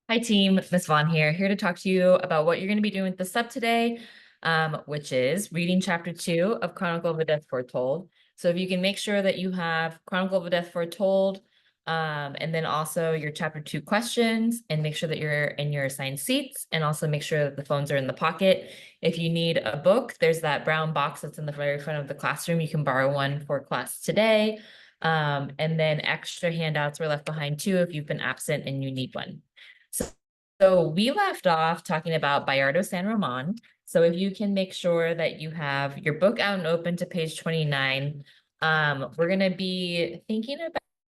Hi team, Miss Vaughn here to talk to you about what you're going to be doing with the sub today, which is reading chapter 2 of Chronicle of a Death Foretold. So if you can make sure that you have Chronicle of a Death Foretold, and then also your chapter 2 questions, and make sure that you're in your assigned seats, and also make sure that the phones are in the pocket. If you need a book, there's that brown box that's in the very front of the classroom. You can borrow one for class today. And then extra handouts were left behind too if you've been absent and you need one. So we left off talking about Bayardo San Roman. So if you can make sure that you have your book out and open to page 29, we're going to be thinking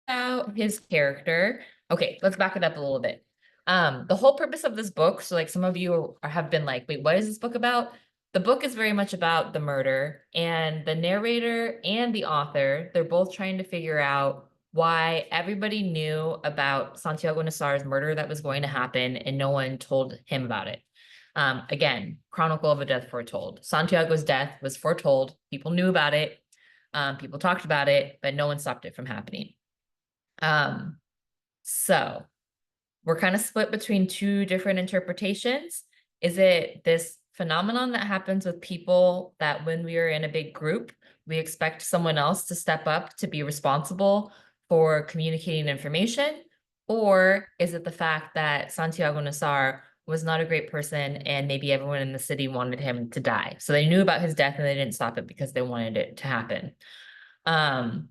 about his character. Okay, let's back it up a little bit. The whole purpose of this book, so like some of you have been like, wait, what is this book about? The book is very much about the murder, and the narrator and the author, they're both trying to figure out why everybody knew about Santiago Nassar's murder that was going to happen and no one told him about it. Again, Chronicle of a Death Foretold. Santiago's death was foretold. People knew about it. People talked about it, but no one stopped it from happening. So we're kind of split between two different interpretations. Is it this phenomenon that happens with people that when we are in a big group, we expect someone else to step up to be responsible for communicating information? Or is it the fact that Santiago Nassar was not a great person and maybe everyone in the city wanted him to die? So they knew about his death and they didn't stop it because they wanted it to happen. And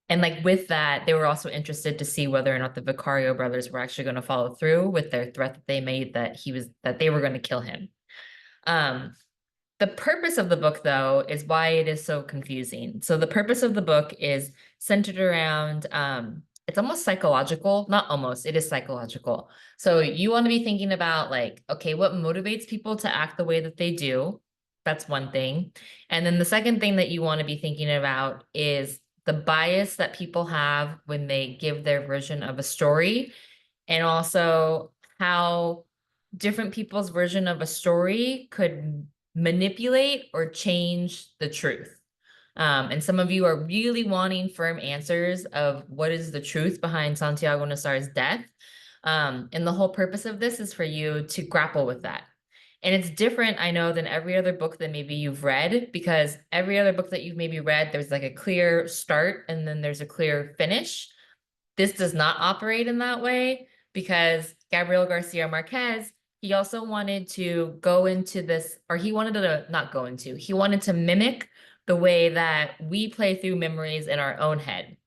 like with that, they were also interested to see whether or not the Vicario brothers were actually going to follow through with their threat that they made that they were going to kill him. The purpose of the book, though, is why it is so confusing. So the purpose of the book is centered around it's almost psychological, not almost, it is psychological. So you want to be thinking about like, okay, what motivates people to act the way that they do? That's one thing. And then the second thing that you want to be thinking about is the bias that people have when they give their version of a story, and also how different people's version of a story could manipulate or change the truth. And some of you are really wanting firm answers of what is the truth behind Santiago Nassar's death. And the whole purpose of this is for you to grapple with that. And it's different, I know, than every other book that maybe you've read, because every other book that you've maybe read, there's like a clear start and then there's a clear finish. This does not operate in that way because Gabriel Garcia Marquez, he also wanted to go into this, or he wanted to not go into, he wanted to mimic the way that we play through memories in our own head.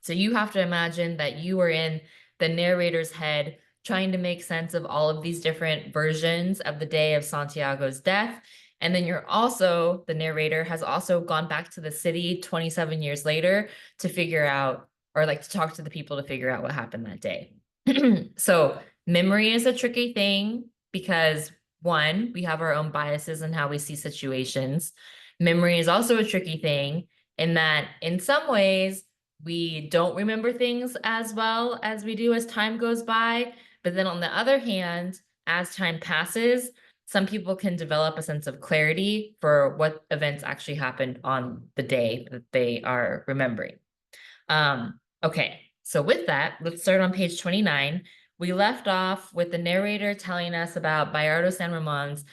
So you have to imagine that you are in the narrator's head trying to make sense of all of these different versions of the day of Santiago's death. And then the narrator has also gone back to the city 27 years later to figure out, or like to talk to the people to figure out what happened that day. So memory is a tricky thing because one, we have our own biases in how we see situations. Memory is also a tricky thing in that in some ways, we don't remember things as well as we do as time goes by. But then on the other hand, as time passes, some people can develop a sense of clarity for what events actually happened on the day that they are remembering. Okay, so with that, let's start on page 29. We left off with the narrator telling us about Bayardo San Roman's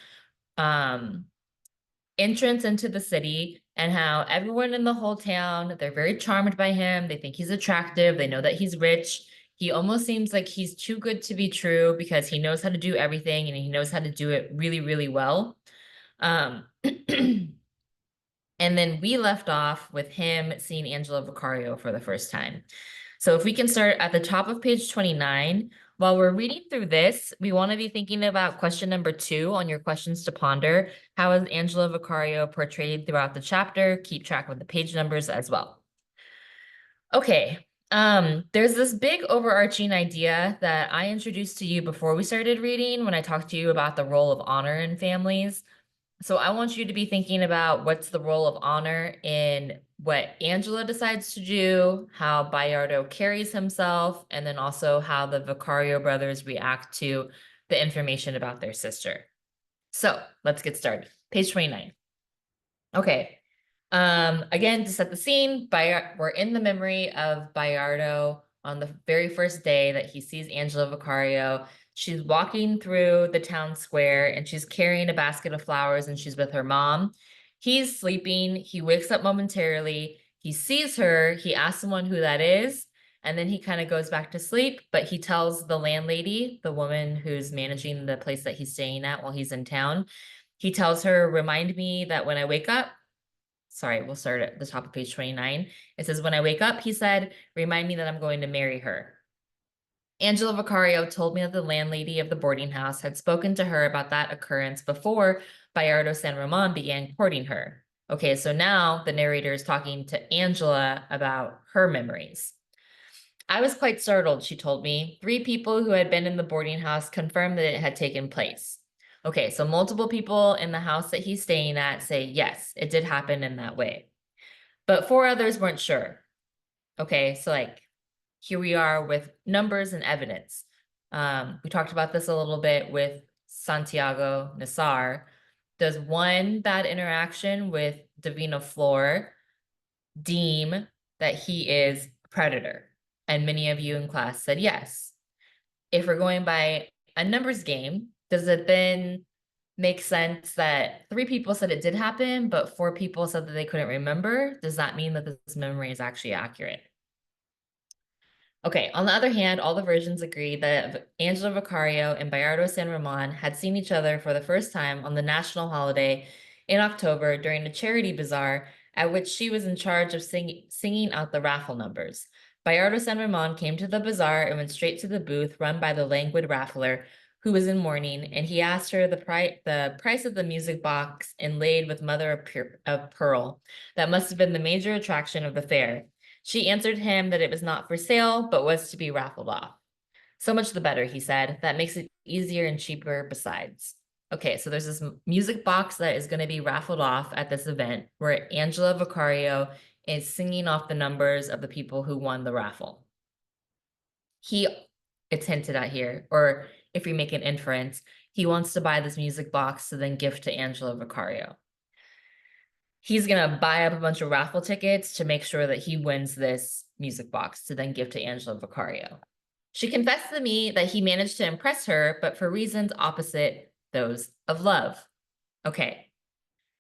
entrance into the city and how everyone in the whole town, they're very charmed by him. They think he's attractive. They know that he's rich. He almost seems like he's too good to be true because he knows how to do everything and he knows how to do it really, really well. And then we left off with him seeing Angela Vicario for the first time. So if we can start at the top of page 29, while we're reading through this, we want to be thinking about question number 2 on your questions to ponder. How is Angela Vicario portrayed throughout the chapter? Keep track of the page numbers as well. Okay, there's this big overarching idea that I introduced to you before we started reading when I talked to you about the role of honor in families. So I want you to be thinking about what's the role of honor in what Angela decides to do, how Bayardo carries himself, and then also how the Vicario brothers react to the information about their sister. So let's get started. Page 29. Okay. Again, to set the scene, we're in the memory of Bayardo on the very first day that he sees Angela Vicario. She's walking through the town square and she's carrying a basket of flowers and she's with her mom. He's sleeping. He wakes up momentarily. He sees her. He asks someone who that is. And then he kind of goes back to sleep. But he tells the landlady, the woman who's managing the place that he's staying at while he's in town, he tells her, remind me that when I wake up, sorry, we'll start at the top of page 29. It says, when I wake up, he said, remind me that I'm going to marry her. Angela Vicario told me that the landlady of the boarding house had spoken to her about that occurrence before Bayardo San Roman began courting her. Okay, so now the narrator is talking to Angela about her memories. I was quite startled, she told me. 3 people who had been in the boarding house confirmed that it had taken place. Okay, so multiple people in the house that he's staying at say, yes, it did happen in that way. But 4 others weren't sure. Okay, so like, here we are with numbers and evidence. We talked about this a little bit with Santiago Nassar. Does one bad interaction with Divina Flor deem that he is a predator? And many of you in class said yes. If we're going by a numbers game, does it then make sense that 3 people said it did happen, but 4 people said that they couldn't remember? Does that mean that this memory is actually accurate? Okay, on the other hand, all the versions agree that Angela Vicario and Bayardo San Roman had seen each other for the first time on the national holiday in October during a charity bazaar at which she was in charge of singing out the raffle numbers. Bayardo San Roman came to the bazaar and went straight to the booth run by the languid raffler, who was in mourning, and he asked her the price of the music box inlaid with mother of pearl. That must have been the major attraction of the fair. She answered him that it was not for sale, but was to be raffled off. So much the better, he said. That makes it easier and cheaper besides. Okay, so there's this music box that is going to be raffled off at this event where Angela Vicario is singing off the numbers of the people who won the raffle. It's hinted at here, or if we make an inference, he wants to buy this music box to then gift to Angela Vicario. He's going to buy up a bunch of raffle tickets to make sure that he wins this music box to then give to Angela Vicario. She confessed to me that he managed to impress her, but for reasons opposite those of love. Okay,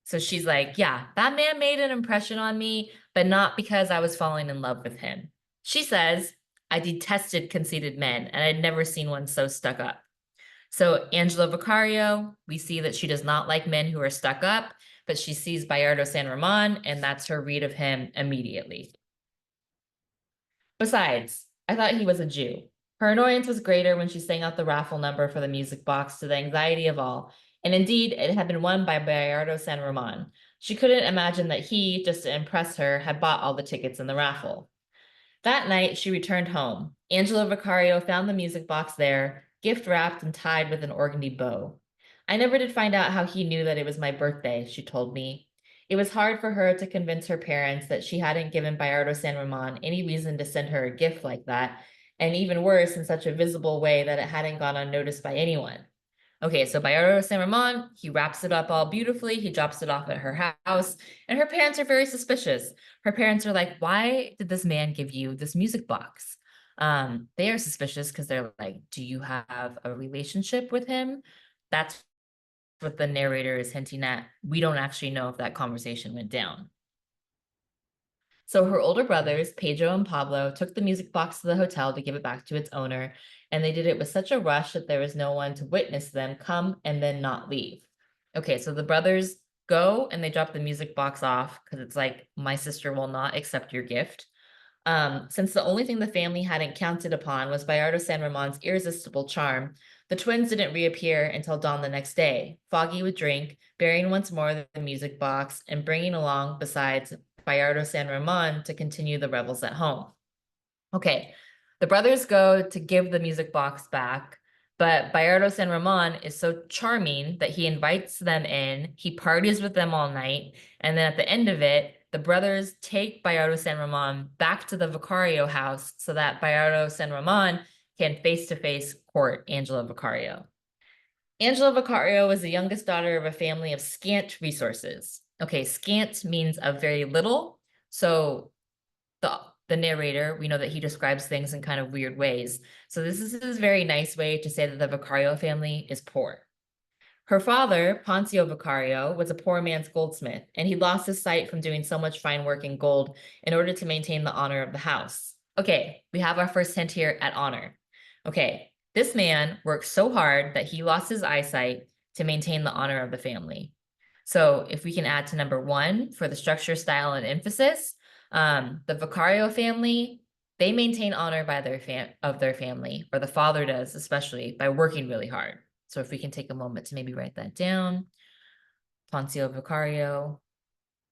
so she's like, yeah, that man made an impression on me, but not because I was falling in love with him. She says, I detested conceited men, and I'd never seen one so stuck up. So Angela Vicario, we see that she does not like men who are stuck up, but she sees Bayardo San Roman, and that's her read of him immediately. Besides, I thought he was a Jew. Her annoyance was greater when she sang out the raffle number for the music box to the anxiety of all, and indeed it had been won by Bayardo San Roman. She couldn't imagine that he, just to impress her, had bought all the tickets in the raffle. That night, she returned home. Angela Vicario found the music box there, gift wrapped and tied with an organdy bow. I never did find out how he knew that it was my birthday, she told me. It was hard for her to convince her parents that she hadn't given Bayardo San Roman any reason to send her a gift like that, and even worse, in such a visible way that it hadn't gone unnoticed by anyone. Okay, so Bayardo San Roman, he wraps it up all beautifully. He drops it off at her house, and her parents are very suspicious. Her parents are like, why did this man give you this music box? They are suspicious because they're like, do you have a relationship with him? That's what the narrator is hinting at. We don't actually know if that conversation went down. So her older brothers, Pedro and Pablo, took the music box to the hotel to give it back to its owner, and they did it with such a rush that there was no one to witness them come and then not leave. Okay, so the brothers go and they drop the music box off because it's like, my sister will not accept your gift. Since the only thing the family hadn't counted upon was Bayardo San Roman's irresistible charm, the twins didn't reappear until dawn the next day, foggy with drink, bearing once more the music box, and bringing along, besides, Bayardo San Roman to continue the revels at home. Okay, the brothers go to give the music box back, but Bayardo San Roman is so charming that he invites them in, he parties with them all night, and then at the end of it, the brothers take Bayardo San Roman back to the Vicario house so that Bayardo San Roman can face-to-face court Angela Vicario. Angela Vicario was the youngest daughter of a family of scant resources. Okay, scant means of very little. So the the narrator, we know that he describes things in kind of weird ways. So this is a very nice way to say that the Vicario family is poor. Her father, Ponzio Vicario, was a poor man's goldsmith, and he lost his sight from doing so much fine work in gold in order to maintain the honor of the house. Okay, we have our first hint here at honor. Okay, this man worked so hard that he lost his eyesight to maintain the honor of the family. So if we can add to number 1 for the structure, style, and emphasis, the Vicario family, they maintain honor by their family, or the father does, especially by working really hard. So if we can take a moment to maybe write that down. Ponzio Vicario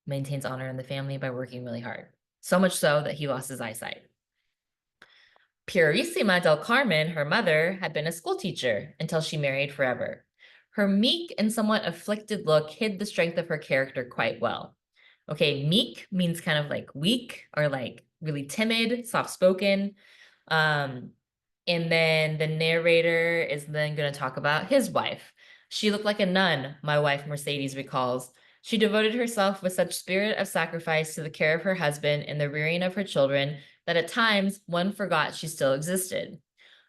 maintains honor in the family by working really hard. So much so that he lost his eyesight. Purissima del Carmen, her mother, had been a schoolteacher until she married forever. Her meek and somewhat afflicted look hid the strength of her character quite well. Okay, meek means kind of like weak or like really timid, soft-spoken. And then the narrator is then going to talk about his wife. She looked like a nun, my wife Mercedes recalls. She devoted herself with such spirit of sacrifice to the care of her husband and the rearing of her children that at times one forgot she still existed.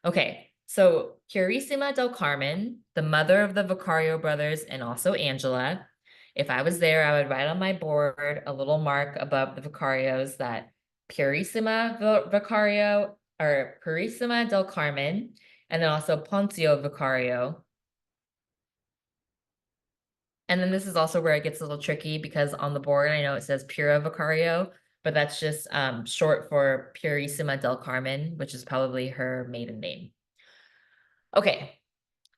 Okay, so Purissima del Carmen, the mother of the Vicario brothers and also Angela. If I was there, I would write on my board a little mark above the Vicarios that Purissima Vicario or Purissima del Carmen, and then also Ponzio Vicario. And then this is also where it gets a little tricky because on the board, I know it says Pura Vicario, but that's just short for Purissima del Carmen, which is probably her maiden name. Okay,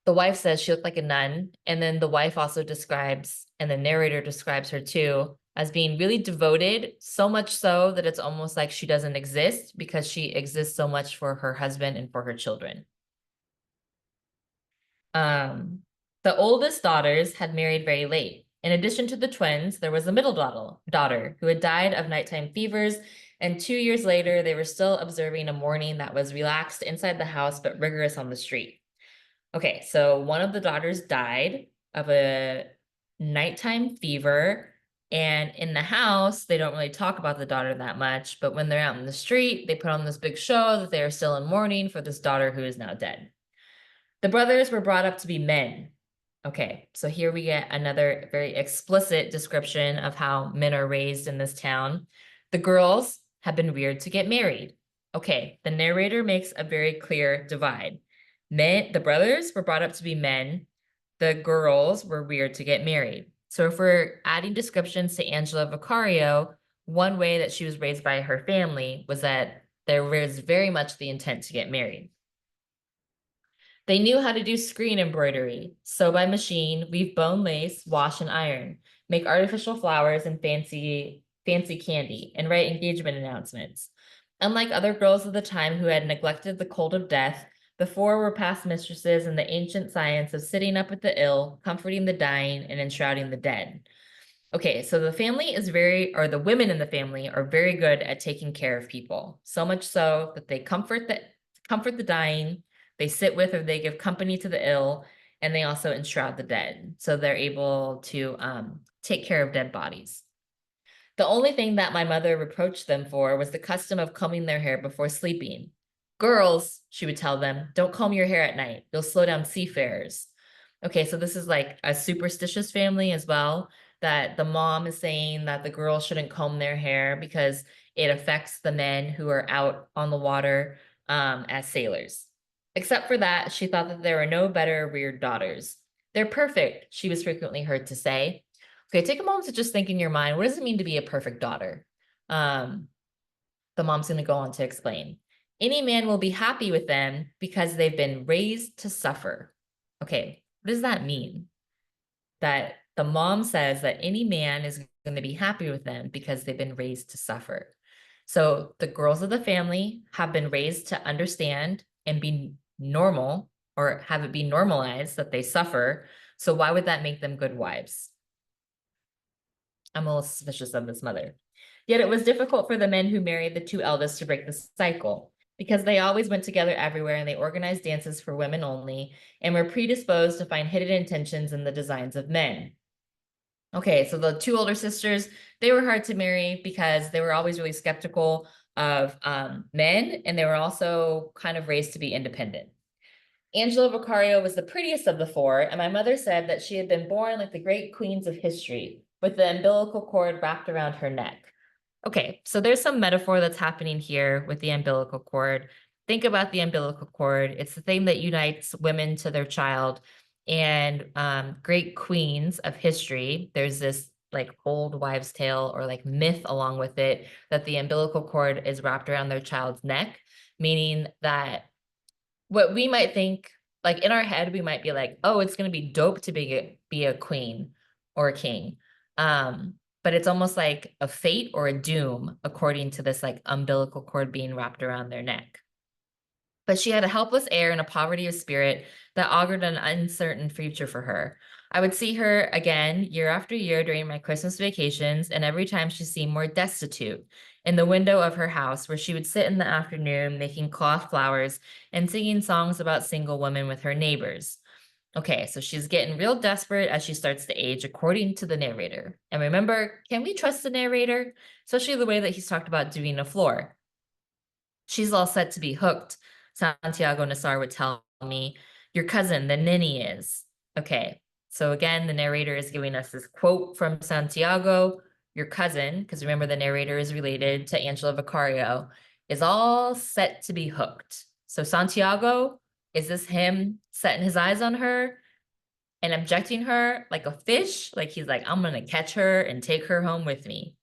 the wife says she looked like a nun, and then the wife also describes, and the narrator describes her too, as being really devoted, so much so that it's almost like she doesn't exist because she exists so much for her husband and for her children. The oldest daughters had married very late. In addition to the twins, there was a middle daughter who had died of nighttime fevers, and 2 years later, they were still observing a mourning that was relaxed inside the house but rigorous on the street. Okay, so one of the daughters died of a nighttime fever, and in the house, they don't really talk about the daughter that much, but when they're out in the street, they put on this big show that they are still in mourning for this daughter who is now dead. The brothers were brought up to be men. Okay, so here we get another very explicit description of how men are raised in this town. The girls have been reared to get married. Okay, the narrator makes a very clear divide. The brothers were brought up to be men. The girls were reared to get married. So if we're adding descriptions to Angela Vicario, one way that she was raised by her family was that there was very much the intent to get married. They knew how to do screen embroidery, sew by machine, weave bone lace, wash and iron, make artificial flowers and fancy candy, and write engagement announcements. Unlike other girls of the time who had neglected the cold of death, the four were past mistresses in the ancient science of sitting up with the ill, comforting the dying, and enshrouding the dead. Okay, so the family is the women in the family are very good at taking care of people. So much so that they comfort the dying, they sit with or they give company to the ill, and they also enshroud the dead. So they're able to take care of dead bodies. The only thing that my mother reproached them for was the custom of combing their hair before sleeping. Girls, she would tell them, don't comb your hair at night. You'll slow down seafarers. Okay, so this is like a superstitious family as well, that the mom is saying that the girls shouldn't comb their hair because it affects the men who are out on the water as sailors. Except for that, she thought that there were no better reared daughters. They're perfect, she was frequently heard to say. Okay, take a moment to just think in your mind, what does it mean to be a perfect daughter? The mom's going to go on to explain. Any man will be happy with them because they've been raised to suffer. Okay, what does that mean? That the mom says that any man is going to be happy with them because they've been raised to suffer. So the girls of the family have been raised to understand and be normal, or have it be normalized that they suffer. So why would that make them good wives? I'm a little suspicious of this mother. Yet it was difficult for the men who married the two eldest to break the cycle, because they always went together everywhere and they organized dances for women only and were predisposed to find hidden intentions in the designs of men. Okay, so the two older sisters, they were hard to marry because they were always really skeptical of men, and they were also kind of raised to be independent. Angela Vicario was the prettiest of the four, and my mother said that she had been born like the great queens of history, with the umbilical cord wrapped around her neck. Okay, so there's some metaphor that's happening here with the umbilical cord. Think about the umbilical cord. It's the thing that unites women to their child. And great queens of history, there's this like old wives' tale or like myth along with it that the umbilical cord is wrapped around their child's neck, meaning that what we might think, like in our head, we might be like, oh, it's going to be dope to be a queen or a king. But it's almost like a fate or a doom according to this like umbilical cord being wrapped around their neck. But she had a helpless air and a poverty of spirit that augured an uncertain future for her. I would see her again year after year during my Christmas vacations, and every time she seemed more destitute. In the window of her house, where she would sit in the afternoon making cloth flowers and singing songs about single women with her neighbors. Okay, so she's getting real desperate as she starts to age, according to the narrator. And remember, can we trust the narrator? Especially the way that he's talked about doing a floor. She's all set to be hooked, Santiago Nassar would tell me. Your cousin, the ninny, is. Okay, so again, the narrator is giving us this quote from Santiago. Your cousin, because remember the narrator is related to Angela Vicario, is all set to be hooked. So Santiago, is this him setting his eyes on her and objecting her like a fish? Like he's like, I'm gonna catch her and take her home with me.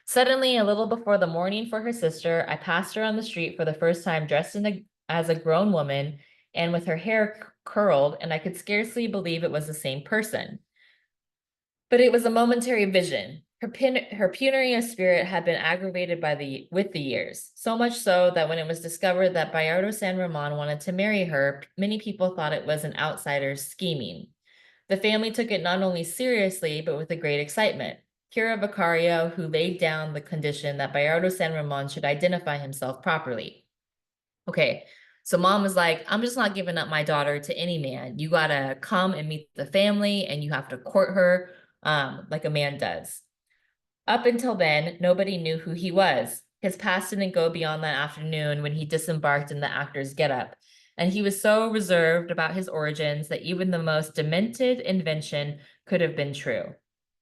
Suddenly, a little before the morning for her sister, I passed her on the street for the first time dressed as a grown woman and with her hair curled, and I could scarcely believe it was the same person. But it was a momentary vision. Her penury of spirit had been aggravated with the years, so much so that when it was discovered that Bayardo San Ramon wanted to marry her, many people thought it was an outsider's scheming. The family took it not only seriously, but with a great excitement. Kira Vicario, who laid down the condition that Bayardo San Ramon should identify himself properly. Okay, so mom was like, I'm just not giving up my daughter to any man. You gotta come and meet the family and you have to court her like a man does. Up until then, nobody knew who he was. His past didn't go beyond that afternoon when he disembarked in the actor's getup. And he was so reserved about his origins that even the most demented invention could have been true.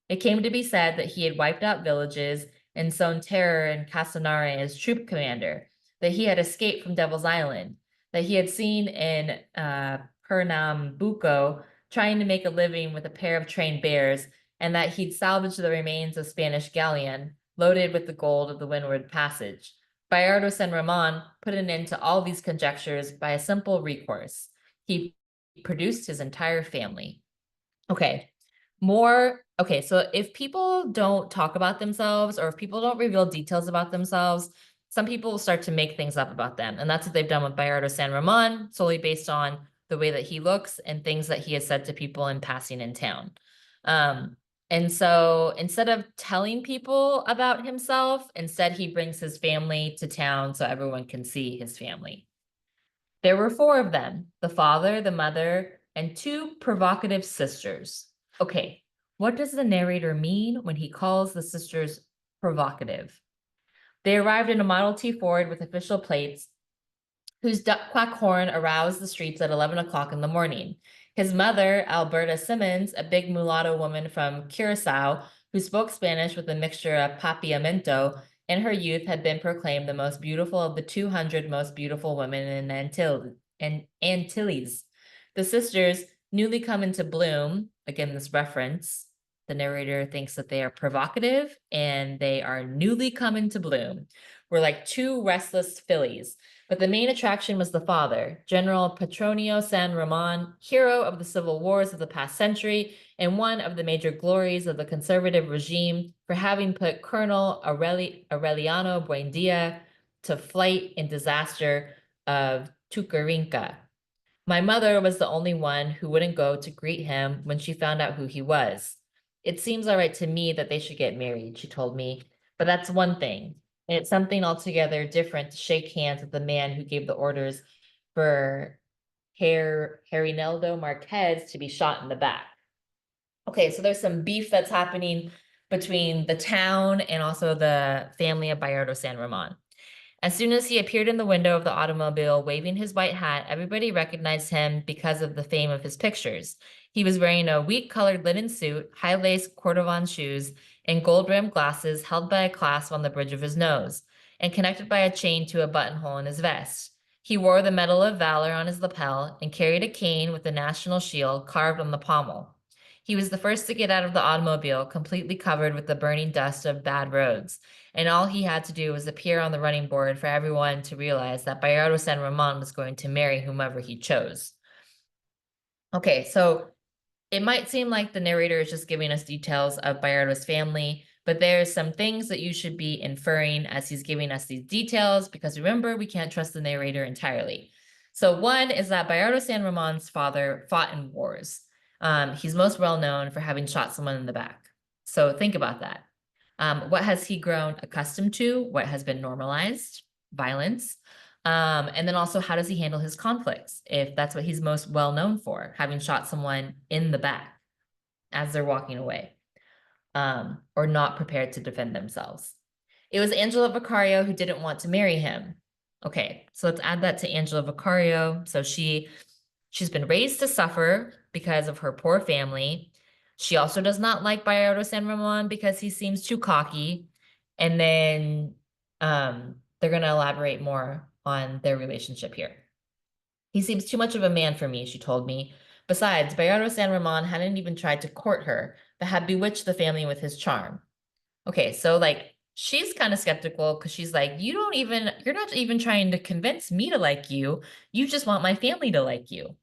It came to be said that he had wiped out villages and sown terror in Casanare as troop commander, that he had escaped from Devil's Island, that he had seen in Pernambuco trying to make a living with a pair of trained bears, and that he'd salvaged the remains of Spanish galleon loaded with the gold of the Windward Passage. Bayardo San Ramon put an end to all these conjectures by a simple recourse. He produced his entire family. Okay, so if people don't talk about themselves or if people don't reveal details about themselves, some people will start to make things up about them. And that's what they've done with Bayardo San Ramon, solely based on the way that he looks and things that he has said to people in passing in town. And so instead of telling people about himself, instead he brings his family to town so everyone can see his family. There were four of them, the father, the mother, and two provocative sisters. Okay, what does the narrator mean when he calls the sisters provocative? They arrived in a Model T Ford with official plates, whose duck quack horn aroused the streets at 11 o'clock in the morning. His mother, Alberta Simmons, a big mulatto woman from Curacao, who spoke Spanish with a mixture of papiamento, in her youth had been proclaimed the most beautiful of the 200 most beautiful women in Antilles. The sisters, newly come into bloom, again, this reference, the narrator thinks that they are provocative and they are newly come into bloom. Were like two restless fillies. But the main attraction was the father, General Petronio San Ramon, hero of the civil wars of the past century and one of the major glories of the conservative regime for having put Colonel Aureliano Buendia to flight in disaster of Tucarinca. My mother was the only one who wouldn't go to greet him when she found out who he was. It seems all right to me that they should get married, she told me, but that's one thing. And it's something altogether different to shake hands with the man who gave the orders for Herineldo Marquez to be shot in the back. Okay, so there's some beef that's happening between the town and also the family of Bayardo San Ramon. As soon as he appeared in the window of the automobile waving his white hat, everybody recognized him because of the fame of his pictures. He was wearing a wheat-colored linen suit, high-lace cordovan shoes, and gold-rimmed glasses held by a clasp on the bridge of his nose, and connected by a chain to a buttonhole in his vest. He wore the Medal of Valor on his lapel and carried a cane with the national shield carved on the pommel. He was the first to get out of the automobile, completely covered with the burning dust of bad roads, and all he had to do was appear on the running board for everyone to realize that Bayardo San Ramon was going to marry whomever he chose. Okay, so it might seem like the narrator is just giving us details of Bayardo's family, but there's some things that you should be inferring as he's giving us these details, because remember, we can't trust the narrator entirely. So one is that Bayardo San Ramon's father fought in wars. He's most well known for having shot someone in the back. So think about that. What has he grown accustomed to? What has been normalized? Violence. And then also, how does he handle his conflicts? If that's what he's most well known for, having shot someone in the back as they're walking away, or not prepared to defend themselves. It was Angela Vicario who didn't want to marry him. Okay, so let's add that to Angela Vicario. So she's been raised to suffer because of her poor family. She also does not like Bayardo San Ramon because he seems too cocky. And then they're going to elaborate more on their relationship here. He seems too much of a man for me, she told me. Besides, Bayardo San Ramon hadn't even tried to court her, but had bewitched the family with his charm. Okay, so like she's kind of skeptical because she's like, you're not even trying to convince me to like you. You just want my family to like you.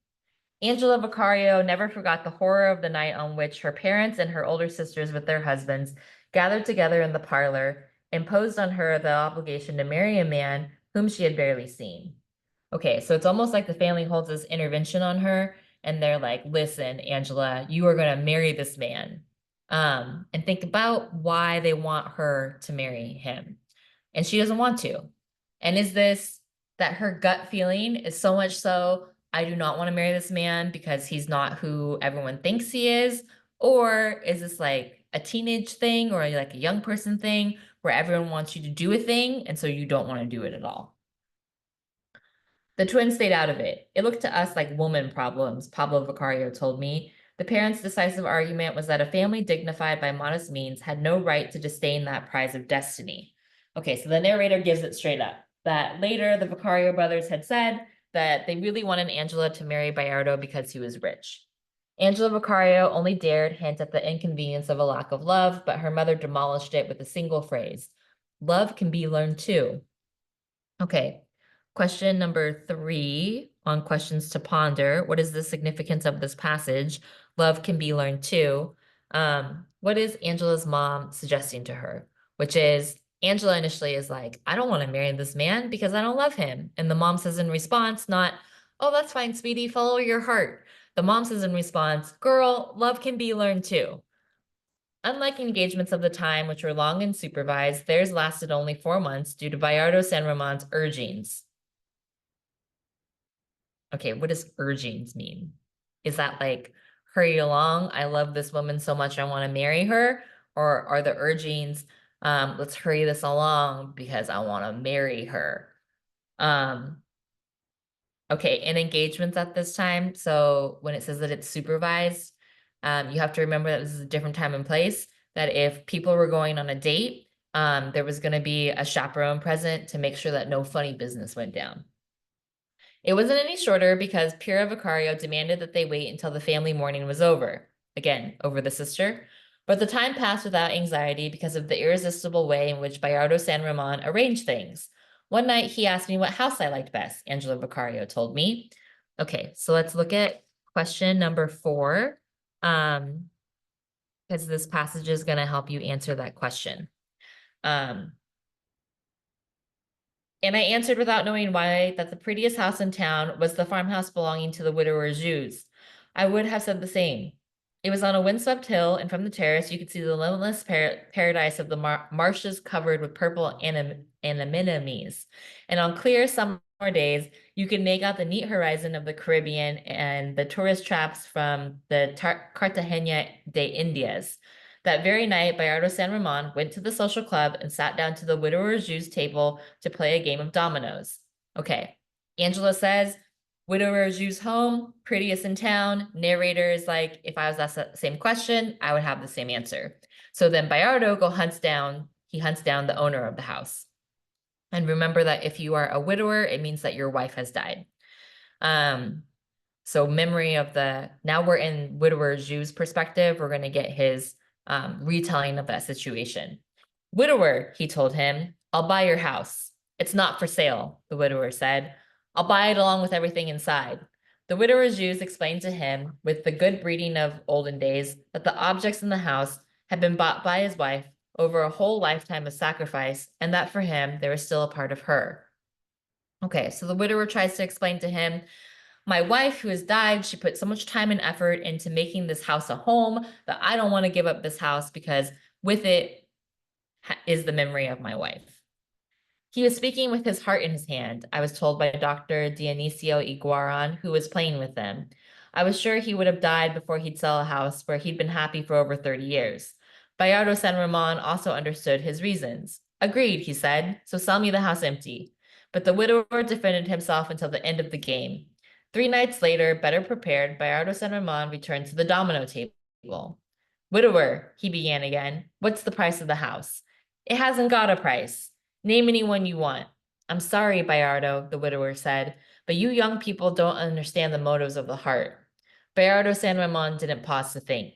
Angela Vicario never forgot the horror of the night on which her parents and her older sisters with their husbands gathered together in the parlor, imposed on her the obligation to marry a man whom she had barely seen. Okay, so it's almost like the family holds this intervention on her, and they're like, listen, Angela, you are going to marry this man. And think about why they want her to marry him. And she doesn't want to. And is this that her gut feeling is so much so, I do not want to marry this man because he's not who everyone thinks he is? Or is this like a teenage thing or like a young person thing where everyone wants you to do a thing and so you don't want to do it at all? The twins stayed out of it. It looked to us like woman problems, Pablo Vicario told me. The parents' decisive argument was that a family dignified by modest means had no right to disdain that prize of destiny. Okay, so the narrator gives it straight up. That later the Vicario brothers had said that they really wanted Angela to marry Bayardo because he was rich. Angela Vicario only dared hint at the inconvenience of a lack of love, but her mother demolished it with a single phrase. Love can be learned too. Okay, question number 3 on questions to ponder. What is the significance of this passage? Love can be learned too. What is Angela's mom suggesting to her? Which is, Angela initially is like, I don't want to marry this man because I don't love him. And the mom says in response, not, oh, that's fine, sweetie, follow your heart. The mom says in response, girl, love can be learned too. Unlike engagements of the time, which were long and supervised, theirs lasted only 4 months due to Bayardo San Ramon's urgings. Okay, what does urgings mean? Is that like, hurry along, I love this woman so much I want to marry her? Or are the urgings, let's hurry this along because I want to marry her? Okay, in engagements at this time, so when it says that it's supervised, you have to remember that this is a different time and place, that if people were going on a date, there was going to be a chaperone present to make sure that no funny business went down. It wasn't any shorter because Pura Vicario demanded that they wait until the family mourning was over. Again, over the sister. But the time passed without anxiety because of the irresistible way in which Bayardo San Ramon arranged things. One night he asked me what house I liked best, Angela Vicario told me. Okay, so let's look at question number 4, because this passage is going to help you answer that question. And I answered without knowing why that the prettiest house in town was the farmhouse belonging to the widower Jews. I would have said the same. It was on a windswept hill, and from the terrace you could see the limitless paradise of the marshes covered with purple anemones. And on clear summer days, you could make out the neat horizon of the Caribbean and the tourist traps from the Cartagena de Indias. That very night, Bayardo San Ramon went to the social club and sat down to the widower Ju's table to play a game of dominoes. Okay, Angela says, widower Ju's home, prettiest in town. Narrator is like, if I was asked the same question, I would have the same answer. So then Bayardo hunts down the owner of the house. And remember that if you are a widower, it means that your wife has died. So memory of now we're in widower Ju's perspective. We're going to get his retelling of that situation. Widower, he told him, I'll buy your house. It's not for sale, the widower said. I'll buy it along with everything inside. The widower Jews explained to him, with the good breeding of olden days, that the objects in the house had been bought by his wife over a whole lifetime of sacrifice, and that for him, they were still a part of her. Okay, so the widower tries to explain to him, my wife who has died, she put so much time and effort into making this house a home that I don't want to give up this house because with it is the memory of my wife. He was speaking with his heart in his hand, I was told by Dr. Dionisio Iguaran, who was playing with them. I was sure he would have died before he'd sell a house where he'd been happy for over 30 years. Bayardo San Ramon also understood his reasons. Agreed, he said, so sell me the house empty. But the widower defended himself until the end of the game. 3 nights later, better prepared, Bayardo San Ramon returned to the domino table. Widower, he began again, what's the price of the house? It hasn't got a price. Name anyone you want. I'm sorry, Bayardo, the widower said, but you young people don't understand the motives of the heart. Bayardo San Ramon didn't pause to think.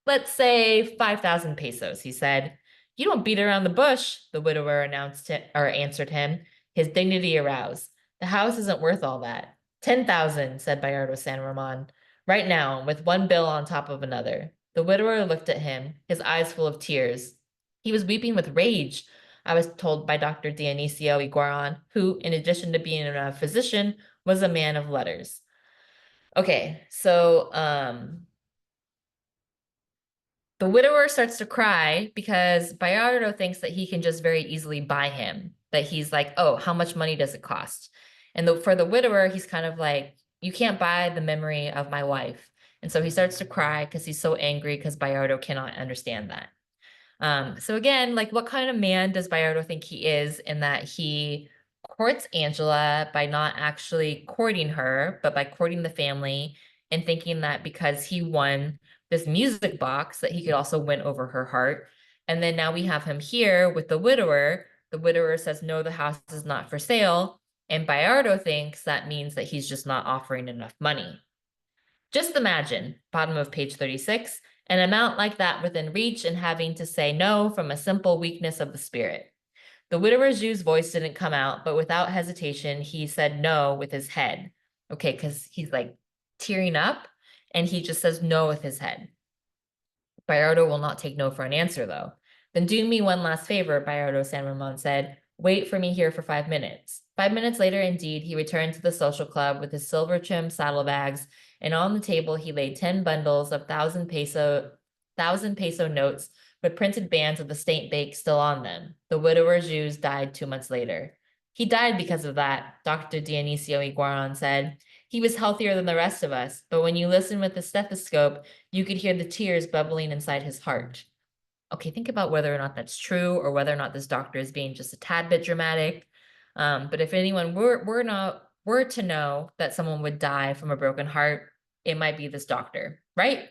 Let's say 5,000 pesos, he said. You don't beat around the bush, the widower answered him, his dignity aroused. The house isn't worth all that. 10,000, said Bayardo San Ramon. Right now, with one bill on top of another. The widower looked at him, his eyes full of tears. He was weeping with rage, I was told by Dr. Dionisio Iguaran, who, in addition to being a physician, was a man of letters. Okay, so the widower starts to cry because Bayardo thinks that he can just very easily buy him. That he's like, oh, how much money does it cost? And for the widower, he's kind of like, you can't buy the memory of my wife. And so he starts to cry because he's so angry because Bayardo cannot understand that. So again, like what kind of man does Bayardo think he is in that he courts Angela by not actually courting her, but by courting the family and thinking that because he won this music box that he could also win over her heart. And then now we have him here with the widower. The widower says, no, the house is not for sale. And Bayardo thinks that means that he's just not offering enough money. Just imagine, bottom of page 36, an amount like that within reach and having to say no from a simple weakness of the spirit. The widower Jew's voice didn't come out, but without hesitation, he said no with his head. Okay, because he's like tearing up and he just says no with his head. Bayardo will not take no for an answer, though. Then do me one last favor, Bayardo San Ramon said. Wait for me here for 5 minutes. 5 minutes later, indeed, he returned to the social club with his silver-trimmed saddlebags, and on the table he laid 10 bundles of 1,000 peso notes with printed bands of the state bank still on them. The widower Jews died 2 months later. He died because of that, Dr. Dionisio Iguaran said. He was healthier than the rest of us, but when you listen with the stethoscope, you could hear the tears bubbling inside his heart. Okay, think about whether or not that's true or whether or not this doctor is being just a tad bit dramatic. But if anyone were to know that someone would die from a broken heart, it might be this doctor, right?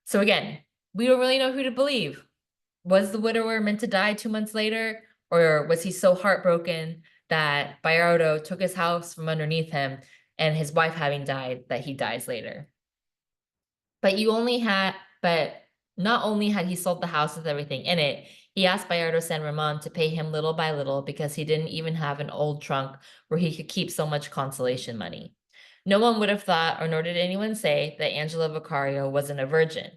So again, we don't really know who to believe. Was the widower meant to die 2 months later? Or was he so heartbroken that Bayardo took his house from underneath him and his wife having died that he dies later? But not only had he sold the house with everything in it, he asked Bayardo San Ramon to pay him little by little because he didn't even have an old trunk where he could keep so much consolation money. No one would have thought, or nor did anyone say, that Angela Vicario wasn't a virgin.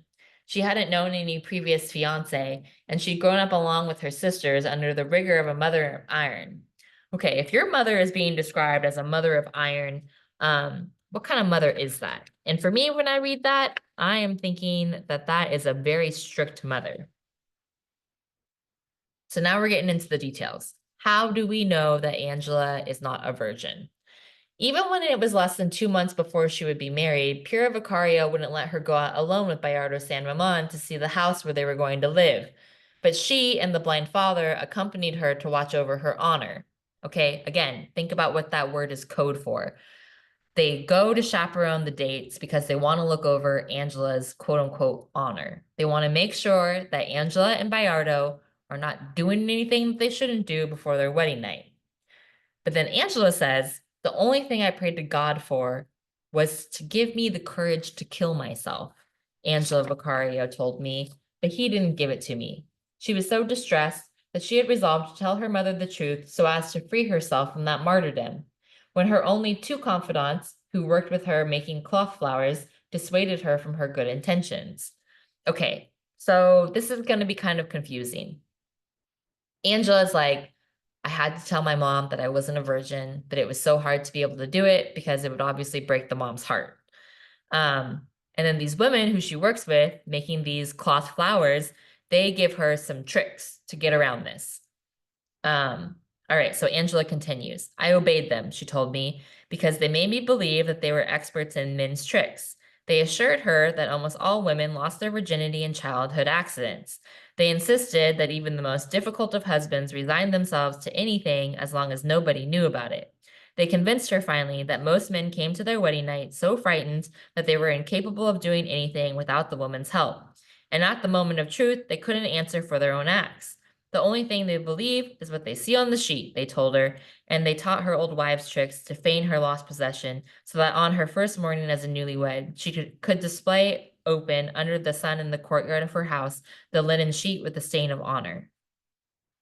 She hadn't known any previous fiance, and she'd grown up along with her sisters under the rigor of a mother of iron. Okay, if your mother is being described as a mother of iron, what kind of mother is that? And for me, when I read that, I am thinking that that is a very strict mother. So now we're getting into the details. How do we know that Angela is not a virgin? Even when it was less than 2 months before she would be married, Pura Vicario wouldn't let her go out alone with Bayardo San Ramon to see the house where they were going to live. But she and the blind father accompanied her to watch over her honor. Okay, again, think about what that word is code for. They go to chaperone the dates because they want to look over Angela's quote unquote honor. They want to make sure that Angela and Bayardo are not doing anything that they shouldn't do before their wedding night. But then Angela says, the only thing I prayed to God for was to give me the courage to kill myself. Angela Vicario told me, but he didn't give it to me. She was so distressed that she had resolved to tell her mother the truth so as to free herself from that martyrdom. When her only two confidants, who worked with her making cloth flowers, dissuaded her from her good intentions. Okay, so this is going to be kind of confusing. Angela's like, I had to tell my mom that I wasn't a virgin, but it was so hard to be able to do it because it would obviously break the mom's heart. And then these women who she works with making these cloth flowers, they give her some tricks to get around this. All right, so Angela continues. I obeyed them, she told me, because they made me believe that they were experts in men's tricks. They assured her that almost all women lost their virginity in childhood accidents. They insisted that even the most difficult of husbands resigned themselves to anything as long as nobody knew about it. They convinced her finally that most men came to their wedding night so frightened that they were incapable of doing anything without the woman's help. And at the moment of truth, they couldn't answer for their own acts. The only thing they believe is what they see on the sheet, they told her, and they taught her old wives tricks to feign her lost possession so that on her first morning as a newlywed, she could display open under the sun in the courtyard of her house the linen sheet with the stain of honor.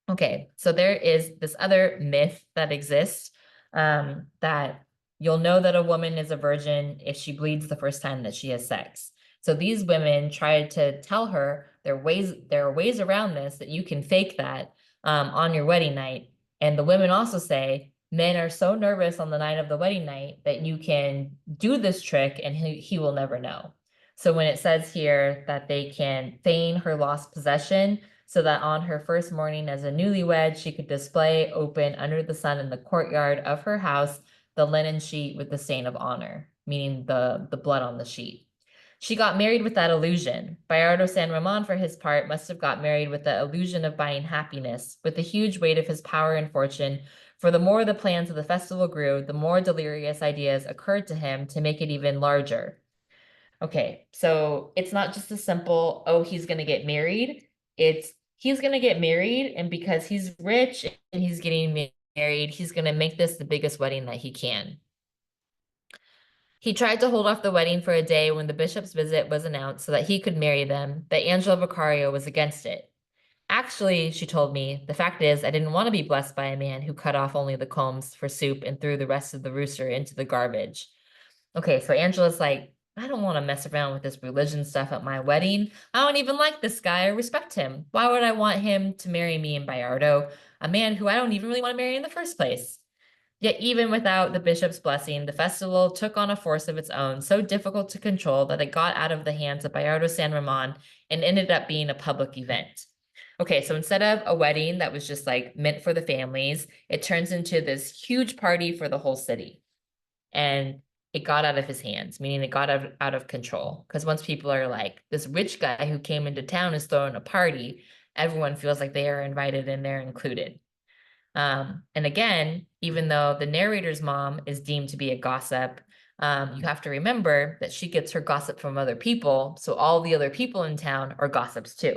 Okay, so there is this other myth that exists that you'll know that a woman is a virgin if she bleeds the first time that she has sex. So these women tried to tell her there are ways around this that you can fake that on your wedding night. And the women also say men are so nervous on the night of the wedding night that you can do this trick and he will never know. So when it says here that they can feign her lost possession, so that on her first morning as a newlywed, she could display open under the sun in the courtyard of her house the linen sheet with the stain of honor, meaning the blood on the sheet. She got married with that illusion. Bayardo San Ramon, for his part, must have got married with the illusion of buying happiness, with the huge weight of his power and fortune, for the more the plans of the festival grew, the more delirious ideas occurred to him to make it even larger. Okay, so it's not just a simple, oh, he's going to get married. It's he's going to get married, and because he's rich and he's getting married, he's going to make this the biggest wedding that he can. He tried to hold off the wedding for a day when the bishop's visit was announced so that he could marry them, but Angela Vicario was against it. Actually, she told me, the fact is I didn't want to be blessed by a man who cut off only the combs for soup and threw the rest of the rooster into the garbage. Okay, so Angela's like, I don't want to mess around with this religion stuff at my wedding. I don't even like this guy or respect him. Why would I want him to marry me and Bayardo, a man who I don't even really want to marry in the first place? Yet even without the bishop's blessing, the festival took on a force of its own, so difficult to control that it got out of the hands of Bayardo San Ramon and ended up being a public event. Okay, so instead of a wedding that was just like meant for the families, it turns into this huge party for the whole city. And it got out of his hands, meaning it got out of control. Because once people are like, this rich guy who came into town is throwing a party, everyone feels like they are invited and they're included. And again, even though the narrator's mom is deemed to be a gossip, you have to remember that she gets her gossip from other people. So all the other people in town are gossips too.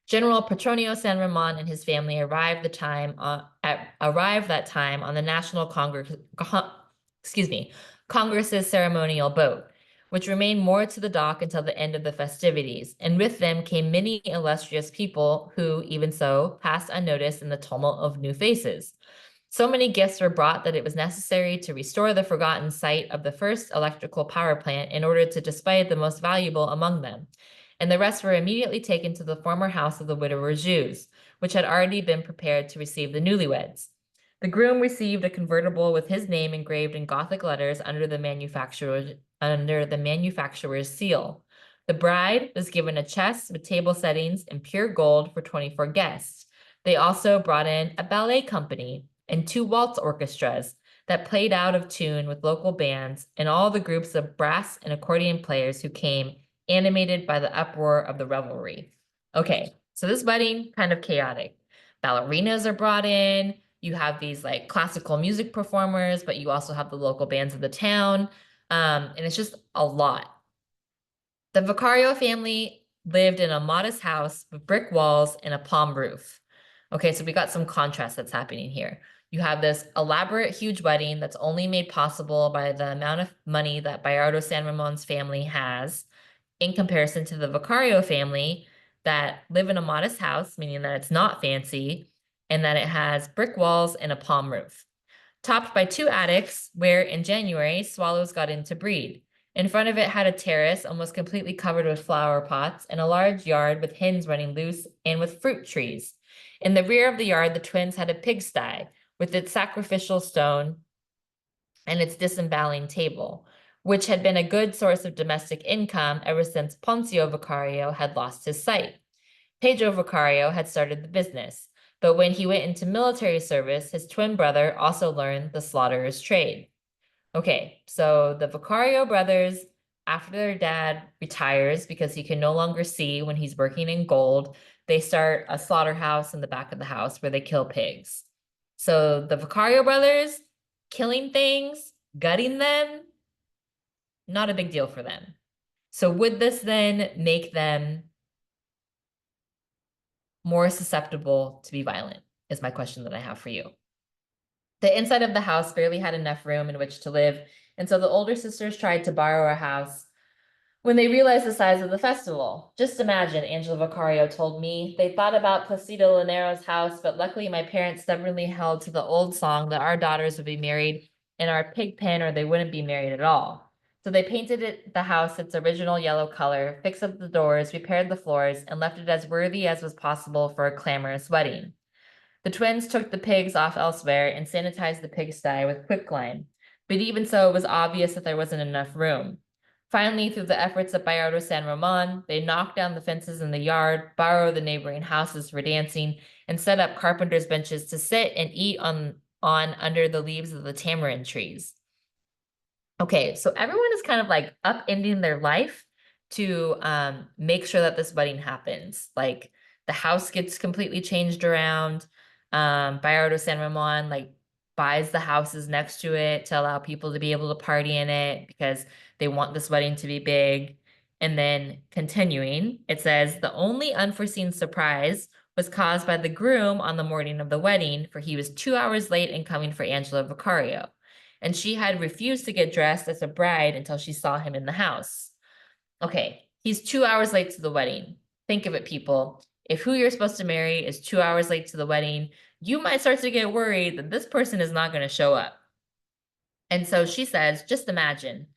General Petronio San Ramon and his family arrived that time on the National Congress's ceremonial boat, which remained moored to the dock until the end of the festivities, and with them came many illustrious people who, even so, passed unnoticed in the tumult of new faces. So many gifts were brought that it was necessary to restore the forgotten site of the first electrical power plant in order to display the most valuable among them, and the rest were immediately taken to the former house of the widower Jews, which had already been prepared to receive the newlyweds. The groom received a convertible with his name engraved in Gothic letters under the manufacturer's seal. The bride was given a chest with table settings in pure gold for 24 guests. They also brought in a ballet company and 2 waltz orchestras. that played out of tune with local bands and all the groups of brass and accordion players who came, animated by the uproar of the revelry. Okay, so this wedding, kind of chaotic. Ballerinas are brought in. You have these like classical music performers, but you also have the local bands of the town. And it's just a lot. The Vicario family lived in a modest house with brick walls and a palm roof. Okay, so we got some contrast that's happening here. You have this elaborate, huge wedding that's only made possible by the amount of money that Bayardo San Ramon's family has in comparison to the Vicario family that live in a modest house, meaning that it's not fancy, and that it has brick walls and a palm roof, topped by two attics where in January swallows got in to breed. In front of it had a terrace almost completely covered with flower pots and a large yard with hens running loose and with fruit trees. In the rear of the yard, the twins had a pigsty with its sacrificial stone and its disemboweling table, which had been a good source of domestic income ever since Poncio Vicario had lost his sight. Pedro Vicario had started the business, but when he went into military service, his twin brother also learned the slaughterer's trade. Okay, so the Vicario brothers, after their dad retires because he can no longer see when he's working in gold, they start a slaughterhouse in the back of the house where they kill pigs. So the Vicario brothers killing things, gutting them, not a big deal for them. So would this then make them more susceptible to be violent, is my question that I have for you. The inside of the house barely had enough room in which to live, and so the older sisters tried to borrow a house when they realized the size of the festival. Just imagine, Angela Vicario told me, they thought about Placido Linero's house, but luckily my parents stubbornly held to the old song that our daughters would be married in our pig pen or they wouldn't be married at all. So they painted the house its original yellow color, fixed up the doors, repaired the floors, and left it as worthy as was possible for a clamorous wedding. The twins took the pigs off elsewhere and sanitized the pigsty with quicklime, but even so, it was obvious that there wasn't enough room. Finally, through the efforts of Bayardo San Ramon, they knocked down the fences in the yard, borrowed the neighboring houses for dancing, and set up carpenter's benches to sit and eat on under the leaves of the tamarind trees. Okay, so everyone is kind of like upending their life to make sure that this wedding happens. Like the house gets completely changed around. Bayardo San Ramon like buys the houses next to it to allow people to be able to party in it because they want this wedding to be big. And then continuing, it says the only unforeseen surprise was caused by the groom on the morning of the wedding, for he was 2 hours late in coming for Angela Vicario, and she had refused to get dressed as a bride until she saw him in the house. Okay, he's 2 hours late to the wedding. Think of it, people. If who you're supposed to marry is 2 hours late to the wedding, you might start to get worried that this person is not going to show up. And so she says, just imagine.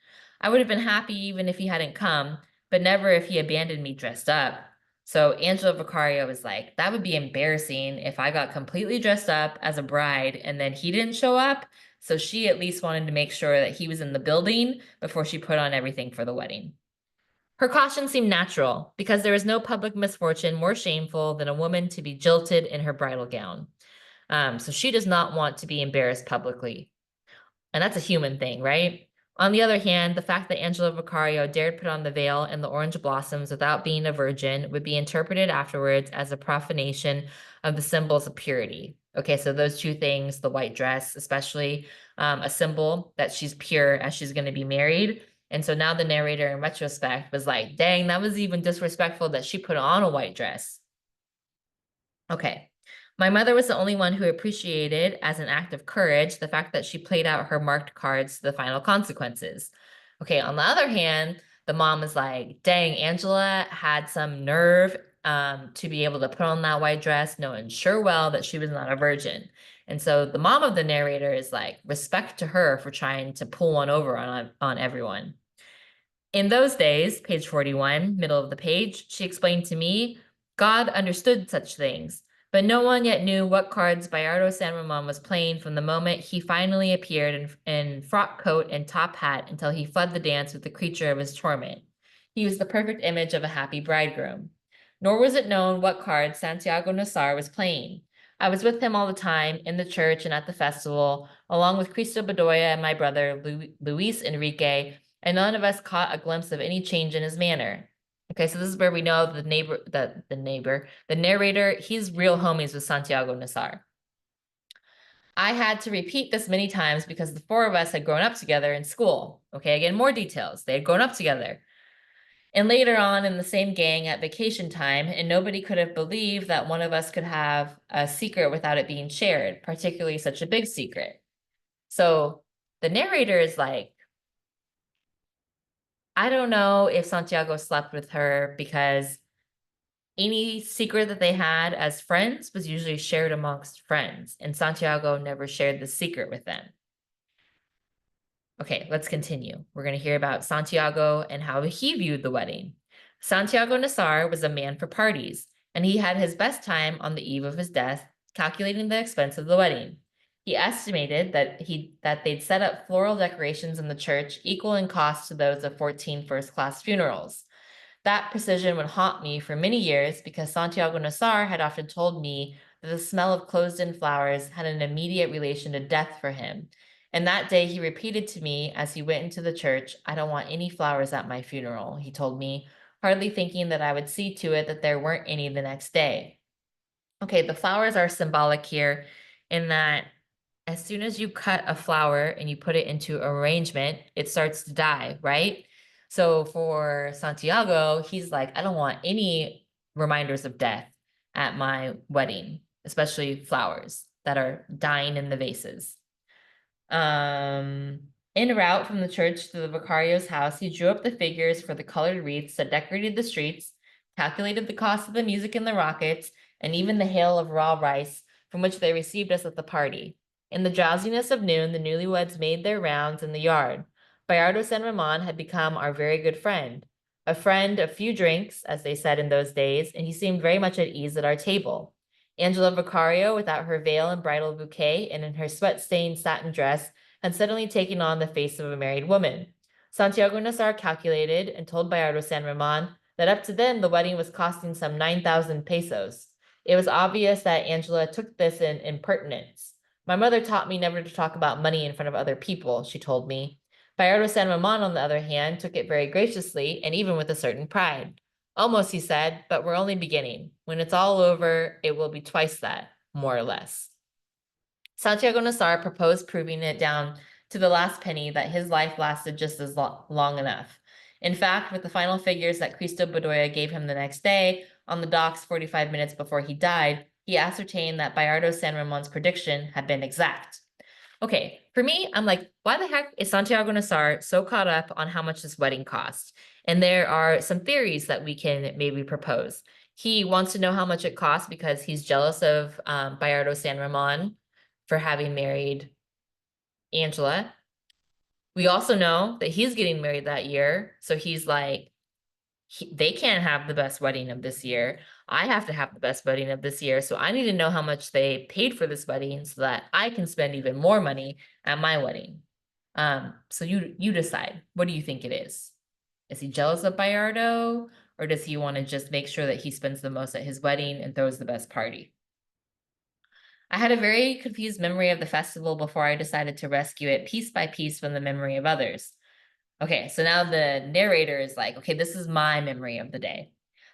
I would have been happy even if he hadn't come, but never if he abandoned me dressed up. So Angela Vicario was like, that would be embarrassing if I got completely dressed up as a bride and then he didn't show up. So she at least wanted to make sure that he was in the building before she put on everything for the wedding. Her caution seemed natural because there is no public misfortune more shameful than a woman to be jilted in her bridal gown. So she does not want to be embarrassed publicly. And that's a human thing, right? On the other hand, the fact that Angela Vicario dared put on the veil and the orange blossoms without being a virgin would be interpreted afterwards as a profanation of the symbols of purity. Okay, so those two things, the white dress, especially a symbol that she's pure as she's going to be married. And so now the narrator in retrospect was like, dang, that was even disrespectful that she put on a white dress. Okay. My mother was the only one who appreciated, as an act of courage, the fact that she played out her marked cards to the final consequences. Okay, on the other hand, the mom was like, dang, Angela had some nerve to be able to put on that white dress, knowing sure well that she was not a virgin. And so the mom of the narrator is like, respect to her for trying to pull one over on everyone. In those days, page 41, middle of the page, she explained to me, God understood such things, but no one yet knew what cards Bayardo San Ramon was playing from the moment he finally appeared in frock coat and top hat until he fled the dance with the creature of his torment. He was the perfect image of a happy bridegroom. Nor was it known what cards Santiago Nassar was playing. I was with him all the time in the church and at the festival, along with Cristo Bedoya and my brother, Luis Enrique, and none of us caught a glimpse of any change in his manner. Okay, so this is where we know the narrator, he's real homies with Santiago Nassar. I had to repeat this many times because the four of us had grown up together in school. Okay, again, more details. They had grown up together. And later on in the same gang at vacation time, and nobody could have believed that one of us could have a secret without it being shared, particularly such a big secret. So the narrator is like, I don't know if Santiago slept with her because any secret that they had as friends was usually shared amongst friends, and Santiago never shared the secret with them. Okay, let's continue. We're going to hear about Santiago and how he viewed the wedding. Santiago Nassar was a man for parties, and he had his best time on the eve of his death, calculating the expense of the wedding. He estimated that they'd set up floral decorations in the church equal in cost to those of 14 first-class funerals. That precision would haunt me for many years because Santiago Nassar had often told me that the smell of closed-in flowers had an immediate relation to death for him. And that day he repeated to me as he went into the church, "I don't want any flowers at my funeral," he told me, hardly thinking that I would see to it that there weren't any the next day. Okay, the flowers are symbolic here in that as soon as you cut a flower and you put it into arrangement, it starts to die, right? So for Santiago, he's like, I don't want any reminders of death at my wedding, especially flowers that are dying in the vases. En route from the church to the Vicario's house, he drew up the figures for the colored wreaths that decorated the streets, calculated the cost of the music and the rockets, and even the hail of raw rice from which they received us at the party. In the drowsiness of noon, the newlyweds made their rounds in the yard. Bayardo San Ramon had become our very good friend, a friend of few drinks, as they said in those days, and he seemed very much at ease at our table. Angela Vicario, without her veil and bridal bouquet and in her sweat-stained satin dress, had suddenly taken on the face of a married woman. Santiago Nassar calculated and told Bayardo San Ramon that up to then the wedding was costing some 9,000 pesos. It was obvious that Angela took this in impertinence. My mother taught me never to talk about money in front of other people, she told me. Bayardo San Ramon, on the other hand, took it very graciously and even with a certain pride. Almost, he said, but we're only beginning. When it's all over, it will be twice that, more or less. Santiago Nassar proposed proving it down to the last penny that his life lasted just as long enough. In fact, with the final figures that Cristo Bedoya gave him the next day, on the docks 45 minutes before he died, he ascertained that Bayardo San Ramon's prediction had been exact. Okay, for me, I'm like, why the heck is Santiago Nassar so caught up on how much this wedding cost? And there are some theories that we can maybe propose. He wants to know how much it costs because he's jealous of Bayardo San Ramon for having married Angela. We also know that he's getting married that year. So he's like, they can't have the best wedding of this year. I have to have the best wedding of this year. So I need to know how much they paid for this wedding so that I can spend even more money at my wedding. So you decide. What do you think it is? Is he jealous of Bayardo, or does he want to just make sure that he spends the most at his wedding and throws the best party? I had a very confused memory of the festival before I decided to rescue it piece by piece from the memory of others. Okay, so now the narrator is like, okay, this is my memory of the day.